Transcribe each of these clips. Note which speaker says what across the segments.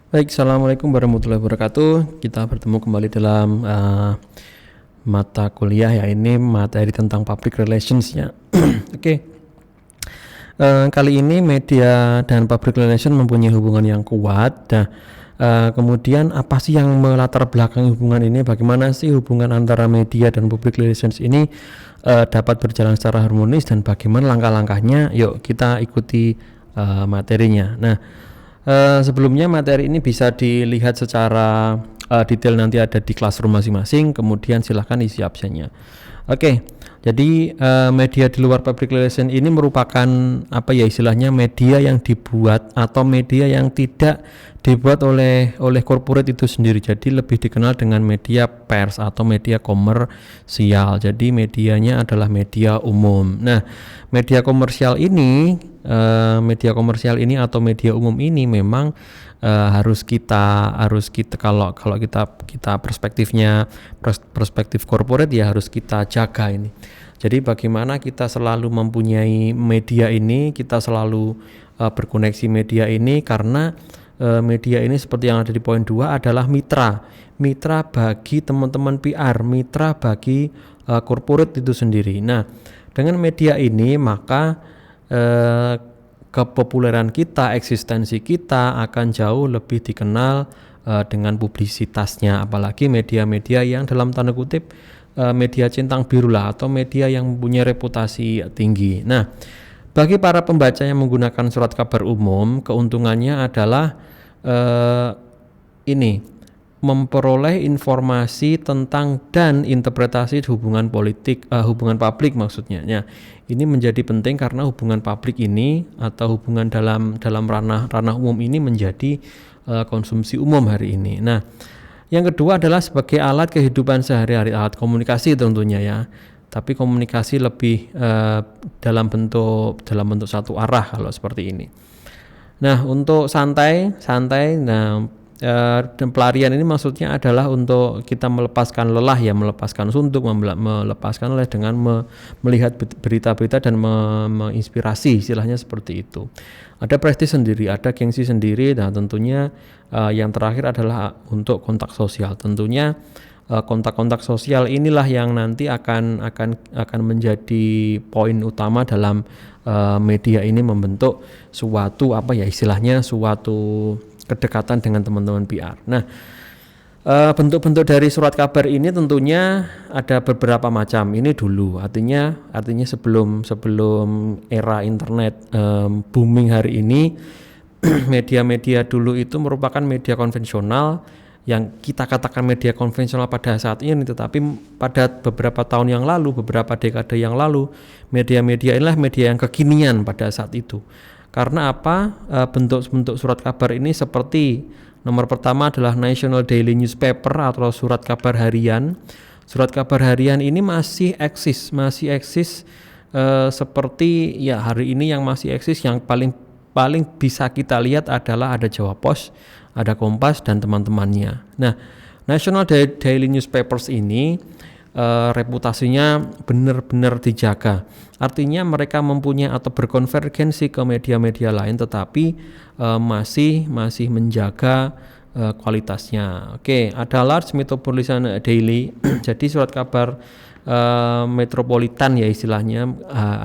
Speaker 1: Baik, Assalamualaikum warahmatullahi wabarakatuh. Kita bertemu kembali dalam mata kuliah ya, ini materi tentang public relations ya. Oke. Kali ini media dan public relation mempunyai hubungan yang kuat. Nah, kemudian apa sih yang melatar belakangi hubungan ini? Bagaimana sih hubungan antara media dan public relations ini dapat berjalan secara harmonis dan bagaimana langkah-langkahnya? Yuk kita ikuti materinya. Nah, sebelumnya materi ini bisa dilihat secara detail nanti ada di classroom masing-masing, kemudian silahkan isi absennya. Oke, jadi media di luar public relation ini merupakan apa ya istilahnya media yang dibuat atau media yang tidak dibuat oleh corporate itu sendiri. Jadi lebih dikenal dengan media pers atau media komersial. Jadi medianya adalah media umum. Nah, media komersial ini atau media umum ini memang harus kita kalau kita perspektif corporate ya harus kita jaga ini. Jadi bagaimana kita selalu mempunyai media ini, kita selalu berkoneksi media ini karena media ini seperti yang ada di poin 2 adalah mitra bagi teman-teman PR, mitra bagi corporate itu sendiri. Nah, dengan media ini maka kepopuleran kita, eksistensi kita akan jauh lebih dikenal dengan publisitasnya, apalagi media-media yang dalam tanda kutip media centang biru lah atau media yang mempunyai reputasi tinggi. Nah, bagi para pembaca yang menggunakan surat kabar umum, keuntungannya adalah ini memperoleh informasi tentang dan interpretasi hubungan publik maksudnya. Ya, ini menjadi penting karena hubungan publik ini atau hubungan dalam ranah umum ini menjadi konsumsi umum hari ini. Nah, yang kedua adalah sebagai alat kehidupan sehari-hari, alat komunikasi tentunya ya. Tapi komunikasi lebih dalam bentuk satu arah kalau seperti ini. Nah, untuk santai, dan pelarian ini maksudnya adalah untuk kita melepaskan lelah ya, melepaskan suntuk, melepaskan lelah dengan melihat berita-berita dan menginspirasi, istilahnya seperti itu. Ada prestis sendiri, ada gengsi sendiri. Nah, tentunya yang terakhir adalah untuk kontak sosial. Tentunya kontak-kontak sosial inilah yang nanti akan menjadi poin utama dalam media ini membentuk suatu suatu kedekatan dengan teman-teman PR. Nah, bentuk-bentuk dari surat kabar ini tentunya ada beberapa macam. Ini dulu, artinya sebelum era internet booming hari ini, media-media dulu itu merupakan media konvensional yang kita katakan media konvensional pada saat ini, tetapi pada beberapa tahun yang lalu, beberapa dekade yang lalu, media-media inilah media yang kekinian pada saat itu. Karena apa? Bentuk-bentuk surat kabar ini seperti nomor pertama adalah National Daily Newspaper atau surat kabar harian. Surat kabar harian ini masih eksis seperti ya hari ini yang masih eksis, yang paling bisa kita lihat adalah ada Jawa Post, ada Kompas dan teman-temannya. Nah, National Daily Newspapers ini reputasinya benar-benar dijaga. Artinya mereka mempunyai atau berkonvergensi ke media-media lain, tetapi masih menjaga kualitasnya. Oke, ada Large Metropolitan Daily. Jadi surat kabar metropolitan ya istilahnya,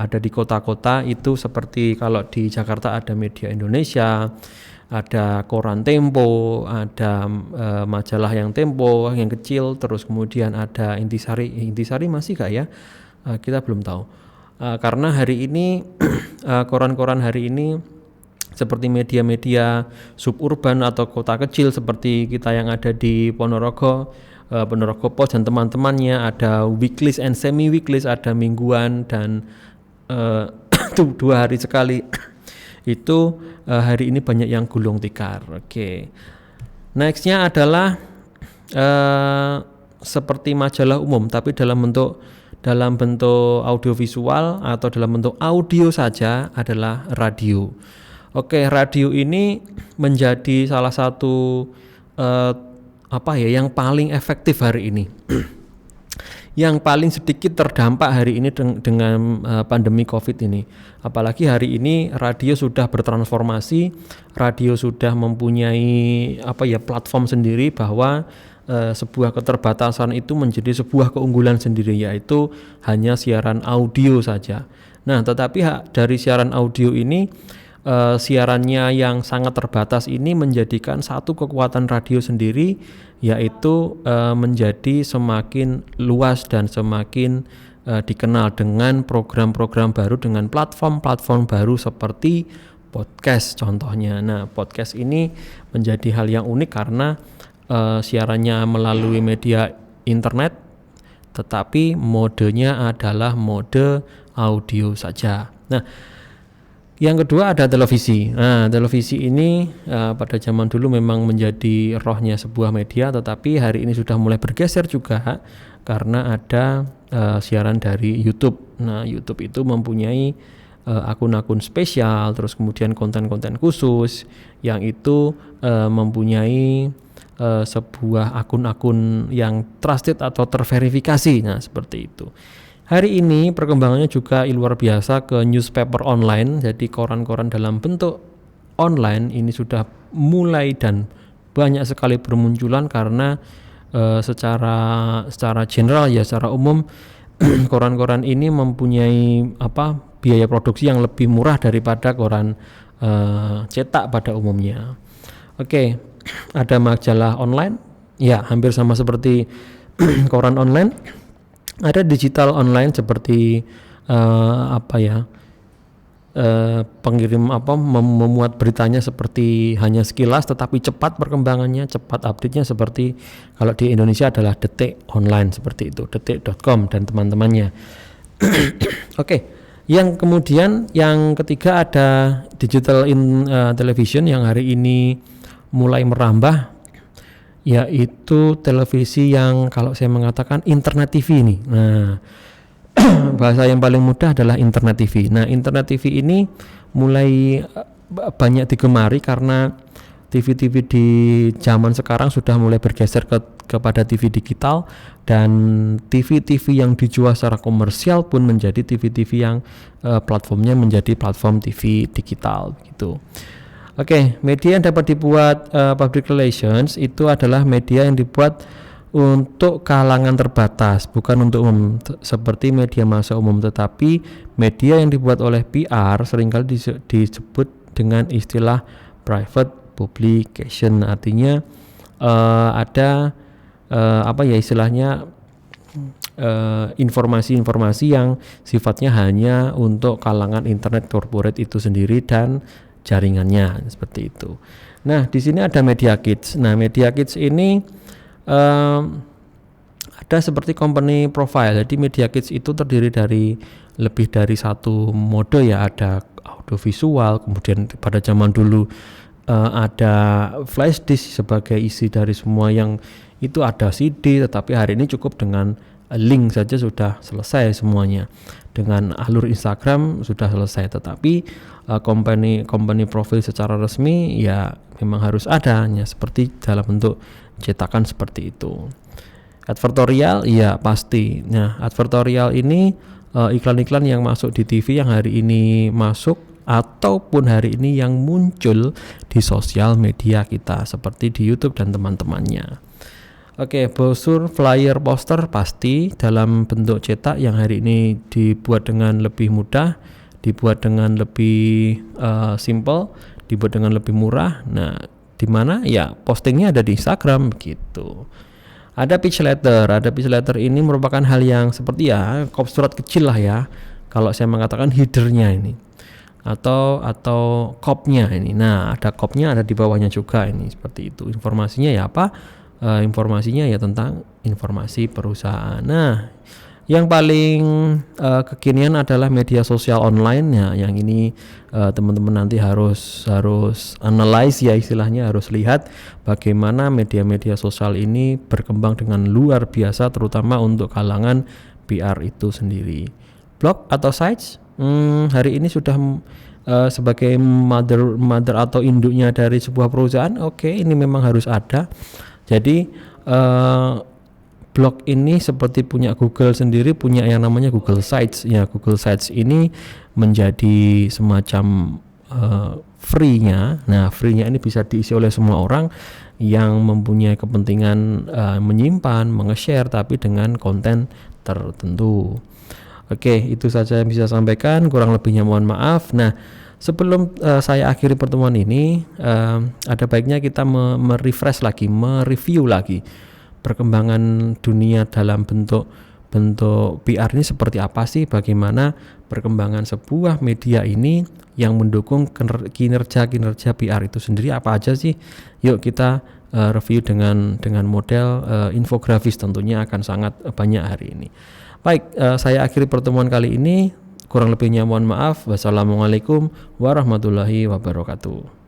Speaker 1: ada di kota-kota itu, seperti kalau di Jakarta ada Media Indonesia, ada koran Tempo, ada majalah yang Tempo yang kecil, terus kemudian ada Intisari masih gak ya? Kita belum tahu. Karena hari ini koran-koran hari ini seperti media-media suburban atau kota kecil seperti kita yang ada di Ponorogo Post dan teman-temannya, ada weeklies and semi weeklies, ada mingguan dan 2 hari sekali. Itu hari ini banyak yang gulung tikar. Oke. Nextnya adalah seperti majalah umum tapi dalam bentuk audiovisual atau dalam bentuk audio saja, adalah radio. Oke, radio ini menjadi salah satu yang paling efektif hari ini. yang paling sedikit terdampak hari ini dengan pandemi COVID ini. Apalagi hari ini radio sudah bertransformasi, radio sudah mempunyai platform sendiri, bahwa sebuah keterbatasan itu menjadi sebuah keunggulan sendiri, yaitu hanya siaran audio saja. Nah, tetapi dari siaran audio ini, siarannya yang sangat terbatas ini menjadikan satu kekuatan radio sendiri, yaitu menjadi semakin luas dan semakin dikenal dengan program-program baru, dengan platform-platform baru seperti podcast contohnya. Nah, podcast ini menjadi hal yang unik karena siarannya melalui media internet, tetapi modenya adalah mode audio saja. Nah, yang kedua ada televisi. Nah, televisi ini pada zaman dulu memang menjadi rohnya sebuah media, tetapi hari ini sudah mulai bergeser juga karena ada siaran dari YouTube. Nah, YouTube itu mempunyai akun-akun spesial, terus kemudian konten-konten khusus yang itu mempunyai sebuah akun-akun yang trusted atau terverifikasi. Nah, seperti itu. Hari ini perkembangannya juga luar biasa ke newspaper online, jadi koran-koran dalam bentuk online ini sudah mulai dan banyak sekali bermunculan karena secara general ya, secara umum koran-koran ini mempunyai biaya produksi yang lebih murah daripada koran cetak pada umumnya. Oke, ada majalah online, ya hampir sama seperti koran online. Ada digital online seperti pengirim memuat beritanya seperti hanya sekilas, tetapi cepat perkembangannya, cepat update-nya, seperti kalau di Indonesia adalah Detik Online, seperti itu, detik.com dan teman-temannya. Oke, yang kemudian yang ketiga ada digital television yang hari ini mulai merambah, yaitu televisi yang kalau saya mengatakan internet TV ini. Nah, bahasa yang paling mudah adalah internet TV. Nah, internet TV ini mulai banyak digemari karena TV-TV di zaman sekarang sudah mulai bergeser kepada TV digital, dan TV-TV yang dijual secara komersial pun menjadi TV-TV yang platformnya menjadi platform TV digital gitu. Oke, media yang dapat dibuat public relations itu adalah media yang dibuat untuk kalangan terbatas, bukan untuk umum seperti media massa umum, tetapi media yang dibuat oleh PR seringkali disebut dengan istilah private publication. Artinya ada istilahnya informasi-informasi yang sifatnya hanya untuk kalangan internet corporate itu sendiri dan jaringannya, seperti itu. Nah, di sini ada Media Kits. Nah, Media Kits ini ada seperti company profile. Jadi Media Kits itu terdiri dari lebih dari satu mode ya, ada audiovisual, kemudian pada zaman dulu ada flash disk sebagai isi dari semua yang itu, ada CD, tetapi hari ini cukup dengan link saja sudah selesai semuanya. Dengan alur Instagram sudah selesai, tetapi company profil secara resmi ya memang harus adanya seperti dalam bentuk cetakan seperti itu. Advertorial ya pasti. Nah, advertorial ini iklan-iklan yang masuk di TV yang hari ini masuk ataupun hari ini yang muncul di sosial media kita seperti di YouTube dan teman-temannya. Oke, brosur, flyer, poster pasti dalam bentuk cetak yang hari ini dibuat dengan lebih mudah, dibuat dengan lebih simple, dibuat dengan lebih murah. Nah, di mana ya postingnya ada di Instagram gitu. Ada pitch letter. Ada pitch letter ini merupakan hal yang seperti ya kop surat kecil lah ya. Kalau saya mengatakan headernya ini atau kopnya ini. Nah, ada kopnya, ada di bawahnya juga ini seperti itu. Informasinya ya apa? Informasinya ya tentang informasi perusahaan. Nah, yang paling kekinian adalah media sosial online ya, yang ini teman-teman nanti harus analyze ya, istilahnya harus lihat bagaimana media-media sosial ini berkembang dengan luar biasa, terutama untuk kalangan PR itu sendiri. Blog atau sites hari ini sudah sebagai mother atau induknya dari sebuah perusahaan. Oke, ini memang harus ada. Jadi blog ini seperti punya Google sendiri, punya yang namanya Google Sites. Ya, Google Sites ini menjadi semacam free-nya. Nah, free-nya ini bisa diisi oleh semua orang yang mempunyai kepentingan menyimpan, menge-share tapi dengan konten tertentu. Oke, itu saja yang bisa saya sampaikan, kurang lebihnya mohon maaf. Nah, sebelum saya akhiri pertemuan ini, ada baiknya kita merefresh lagi, mereview lagi perkembangan dunia dalam bentuk PR ini seperti apa sih, bagaimana perkembangan sebuah media ini yang mendukung kinerja PR itu sendiri apa aja sih. Yuk kita review dengan model infografis, tentunya akan sangat banyak hari ini. Baik, saya akhiri pertemuan kali ini, kurang lebihnya mohon maaf. Wassalamualaikum warahmatullahi wabarakatuh.